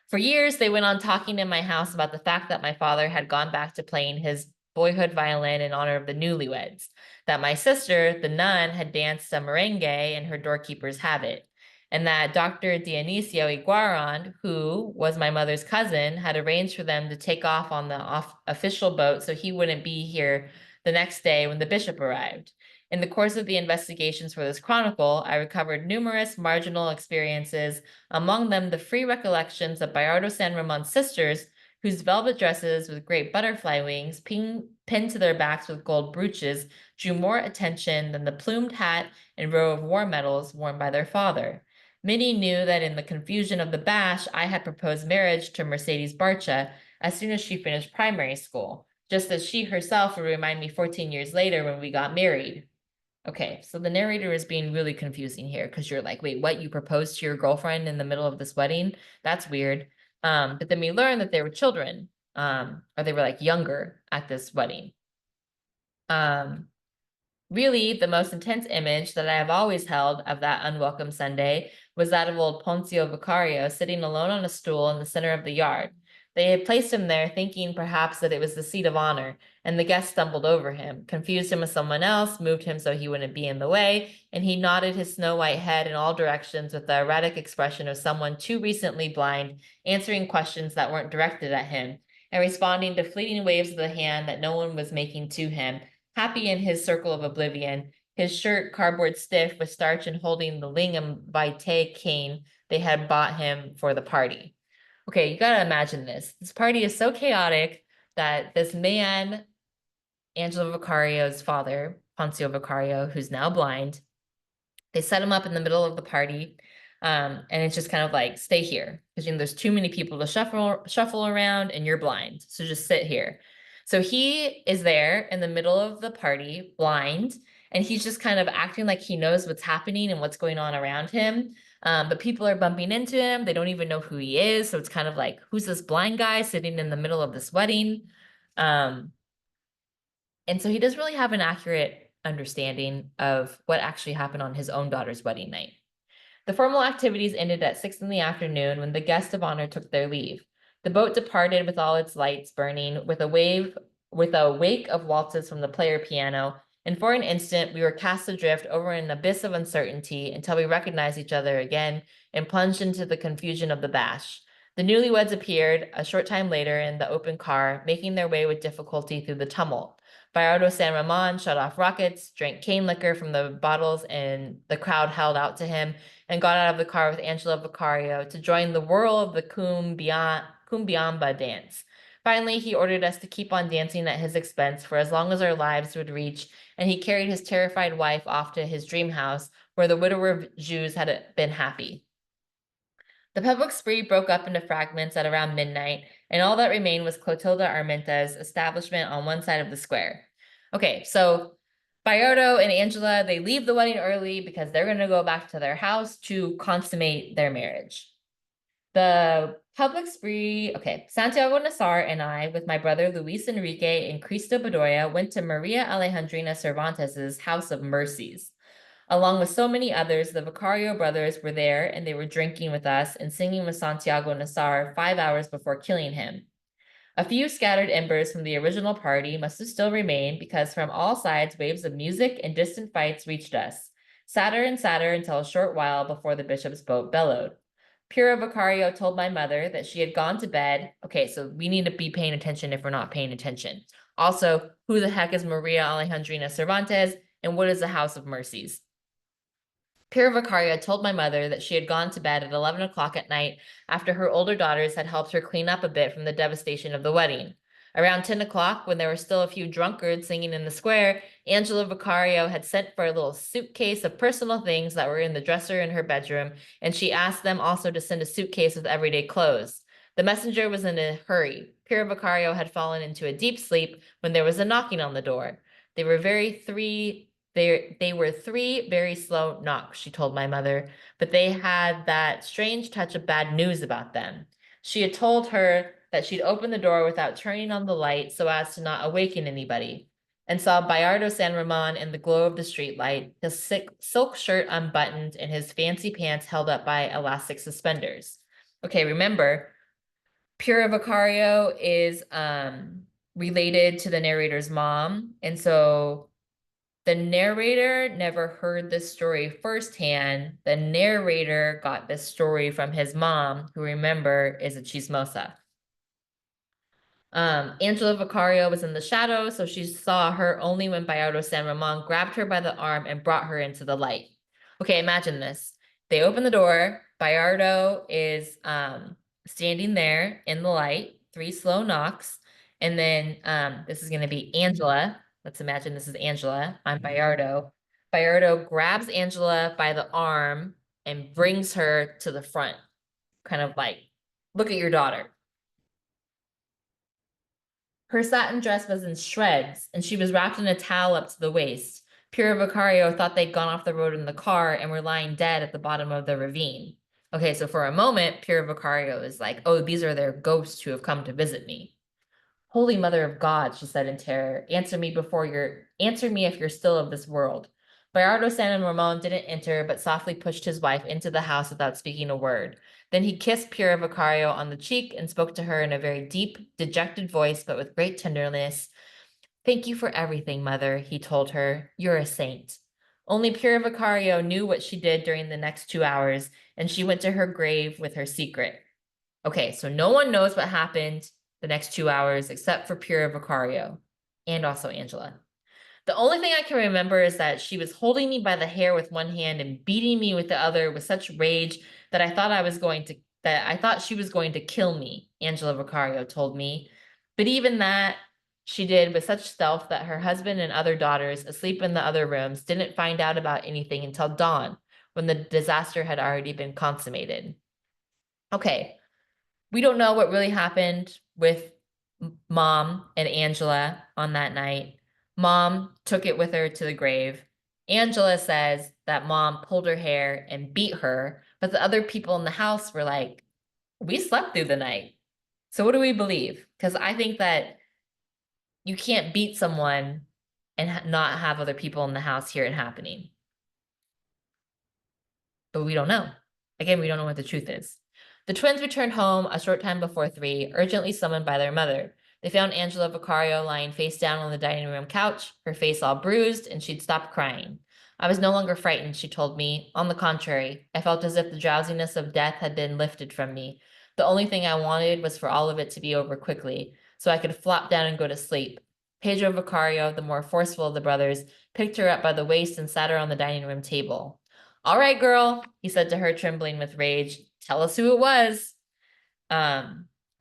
For years, they went on talking in my house about the fact that my father had gone back to playing his boyhood violin in honor of the newlyweds, that my sister, the nun, had danced a merengue in her doorkeeper's habit, and that Dr. Dionisio Iguaran, who was my mother's cousin, had arranged for them to take off on the official boat so he wouldn't be here the next day when the bishop arrived. In the course of the investigations for this chronicle, I recovered numerous marginal experiences, among them the free recollections of Bayardo San Ramon's sisters, whose velvet dresses with great butterfly wings pinned to their backs with gold brooches drew more attention than the plumed hat and row of war medals worn by their father. Many knew that in the confusion of the bash, I had proposed marriage to Mercedes Barcha as soon as she finished primary school, just as she herself would remind me 14 years later when we got married. Okay, so the narrator is being really confusing here because you're like, wait, what? You proposed to your girlfriend in the middle of this wedding? That's weird. But then we learn that they were children. or they were like younger at this wedding. Um, Really, the most intense image that I have always held of that unwelcome Sunday was that of old Poncio Vicario sitting alone on a stool in the center of the yard. They had placed him there thinking perhaps that it was the seat of honor, and the guest stumbled over him, confused him with someone else, moved him so he wouldn't be in the way, and he nodded his snow-white head in all directions with the erratic expression of someone too recently blind, answering questions that weren't directed at him, and responding to fleeting waves of the hand that no one was making to him, happy in his circle of oblivion, his shirt cardboard stiff with starch and holding the Lingham Vitae cane they had bought him for the party. Okay, you gotta imagine this. This party is so chaotic that this man, Angelo Vicario's father, Poncio Vicario, who's now blind, they set him up in the middle of the party. And it's just kind of like, stay here. Because there's too many people to shuffle around and you're blind. So just sit here. So he is there in the middle of the party, blind, and he's just kind of acting like he knows what's happening and what's going on around him. But people are bumping into him. They don't even know who he is. So it's kind of like, who's this blind guy sitting in the middle of this wedding? And so he doesn't really have an accurate understanding of what actually happened on his own daughter's wedding night. The formal activities ended at 6 in the afternoon when the guests of honor took their leave. The boat departed with all its lights burning, with a wake of waltzes from the player piano, and for an instant we were cast adrift over an abyss of uncertainty until we recognized each other again and plunged into the confusion of the bash. The newlyweds appeared a short time later in the open car, making their way with difficulty through the tumult. Bayardo San Ramon shut off rockets, drank cane liquor from the bottles, and the crowd held out to him, and got out of the car with Angelo Vicario to join the whirl of the Cumbiamba dance. Finally, he ordered us to keep on dancing at his expense for as long as our lives would reach, and he carried his terrified wife off to his dream house, where the widower Jews had been happy. The public spree broke up into fragments at around midnight, and all that remained was Clotilda Armenta's establishment on one side of the square. Okay, so Bayardo and Angela, they leave the wedding early because they're going to go back to their house to consummate their marriage. The public spree, okay, Santiago Nassar and I, with my brother Luis Enrique and Cristo Bedoya, went to Maria Alejandrina Cervantes's House of Mercies. Along with so many others, the Vicario brothers were there, and they were drinking with us and singing with Santiago Nassar 5 hours before killing him. A few scattered embers from the original party must have still remained, because from all sides waves of music and distant fights reached us, sadder and sadder until a short while before the bishop's boat bellowed. Pura Vicario told my mother that she had gone to bed. Okay, so we need to be paying attention if we're not paying attention. Also, who the heck is Maria Alejandrina Cervantes, and what is the House of Mercies? Pura Vicaria told my mother that she had gone to bed at 11 o'clock at night after her older daughters had helped her clean up a bit from the devastation of the wedding. Around 10 o'clock, when there were still a few drunkards singing in the square, Angela Vicario had sent for a little suitcase of personal things that were in the dresser in her bedroom, and she asked them also to send a suitcase with everyday clothes. The messenger was in a hurry. Pura Vicario had fallen into a deep sleep when there was a knocking on the door. They were three very slow knocks, she told my mother, but they had that strange touch of bad news about them. She had told her that she'd open the door without turning on the light so as to not awaken anybody, and saw Bayardo San Ramon in the glow of the streetlight, his silk shirt unbuttoned and his fancy pants held up by elastic suspenders. Okay, remember, Pura Vicario is related to the narrator's mom, and so the narrator never heard this story firsthand. The narrator got this story from his mom, who, remember, is a chismosa. Angela Vicario was in the shadow, so she saw her only when Bayardo San Ramon grabbed her by the arm and brought her into the light. Okay, imagine this. They open the door. Bayardo is standing there in the light, 3 slow knocks. And then this is going to be Angela. Let's imagine this is Angela. I'm Bayardo. Bayardo grabs Angela by the arm and brings her to the front, kind of like, look at your daughter. Her satin dress was in shreds, and she was wrapped in a towel up to the waist. Pura Vicario thought they'd gone off the road in the car and were lying dead at the bottom of the ravine. Okay, so for a moment, Pura Vicario is like, oh, these are their ghosts who have come to visit me. Holy Mother of God, she said in terror, answer me if you're still of this world. Bayardo San Ramon didn't enter, but softly pushed his wife into the house without speaking a word. Then he kissed Pura Vicario on the cheek and spoke to her in a very deep, dejected voice, but with great tenderness. Thank you for everything, Mother, he told her. You're a saint. Only Pura Vicario knew what she did during the next 2 hours, and she went to her grave with her secret. Okay, so no one knows what happened the next 2 hours except for Pura Vicario and also Angela. The only thing I can remember is that she was holding me by the hair with one hand and beating me with the other with such rage that I thought she was going to kill me, Angela Vicario told me. But even that she did with such stealth that her husband and other daughters, asleep in the other rooms, didn't find out about anything until dawn, when the disaster had already been consummated. Okay, we don't know what really happened with Mom and Angela on that night. Mom took it with her to the grave. Angela says that Mom pulled her hair and beat her, but the other people in the house were like, we slept through the night. So what do we believe? Because I think that you can't beat someone and not have other people in the house hear it happening. But we don't know. Again, we don't know what the truth is. The twins returned home a short time before 3, urgently summoned by their mother. They found Angela Vicario lying face down on the dining room couch, her face all bruised, and she'd stopped crying. I was no longer frightened, she told me. On the contrary, I felt as if the drowsiness of death had been lifted from me. The only thing I wanted was for all of it to be over quickly, so I could flop down and go to sleep. Pedro Vicario, the more forceful of the brothers, picked her up by the waist and sat her on the dining room table. All right, girl, he said to her, trembling with rage. Tell us who it was.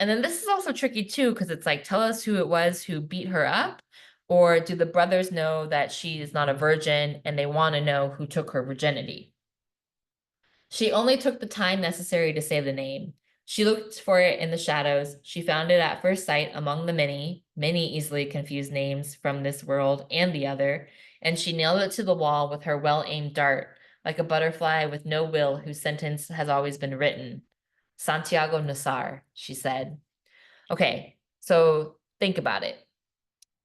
And then this is also tricky too, because it's like, tell us who it was who beat her up, or do the brothers know that she is not a virgin and they want to know who took her virginity? She only took the time necessary to say the name. She looked for it in the shadows. She found it at first sight among the many, many easily confused names from this world and the other, and she nailed it to the wall with her well-aimed dart, like a butterfly with no will whose sentence has always been written. Santiago Nassar, she said. Okay, so think about it.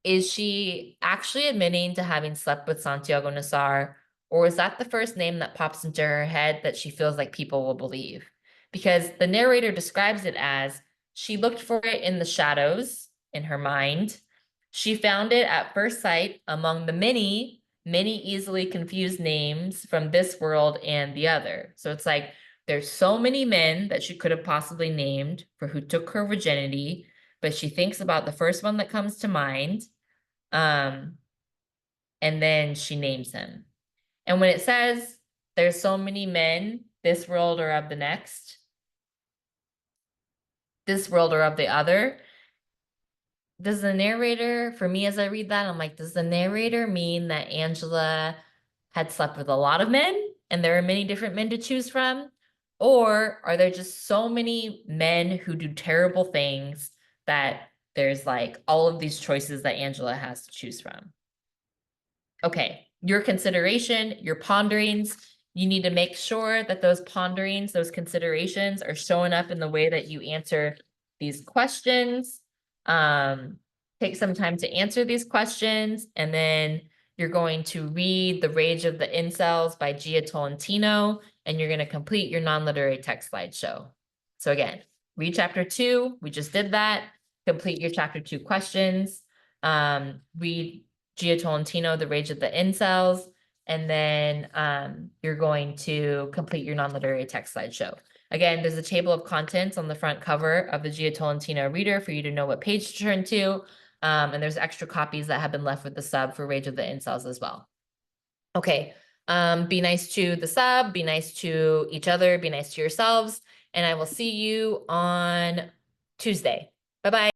Is she actually admitting to having slept with Santiago Nassar, or is that the first name that pops into her head that she feels like people will believe? Because the narrator describes it as she looked for it in the shadows in her mind. She found it at first sight among the many, many easily confused names from this world and the other. So it's like there's so many men that she could have possibly named for who took her virginity, but she thinks about the first one that comes to mind. And then she names him. And when it says there's so many men, this world or of the next, this world or of the other, does the narrator, for me as I read that, I'm like, does the narrator mean that Angela had slept with a lot of men and there are many different men to choose from? Or are there just so many men who do terrible things that there's like all of these choices that Angela has to choose from? Okay, your consideration, your ponderings, you need to make sure that those ponderings, those considerations are showing up in the way that you answer these questions. Take some time to answer these questions, and then you're going to read The Rage of the Incels by Gia Tolentino, and you're going to complete your non-literary text slideshow. So again, read chapter 2, we just did that. Complete your chapter 2 questions. Read Gia Tolentino, The Rage of the Incels, and then you're going to complete your non-literary text slideshow. Again, there's a table of contents on the front cover of the Gia Tolentino reader for you to know what page to turn to, and there's extra copies that have been left with the sub for Rage of the Incels as well. Okay, be nice to the sub, be nice to each other, be nice to yourselves, and I will see you on Tuesday. Bye-bye.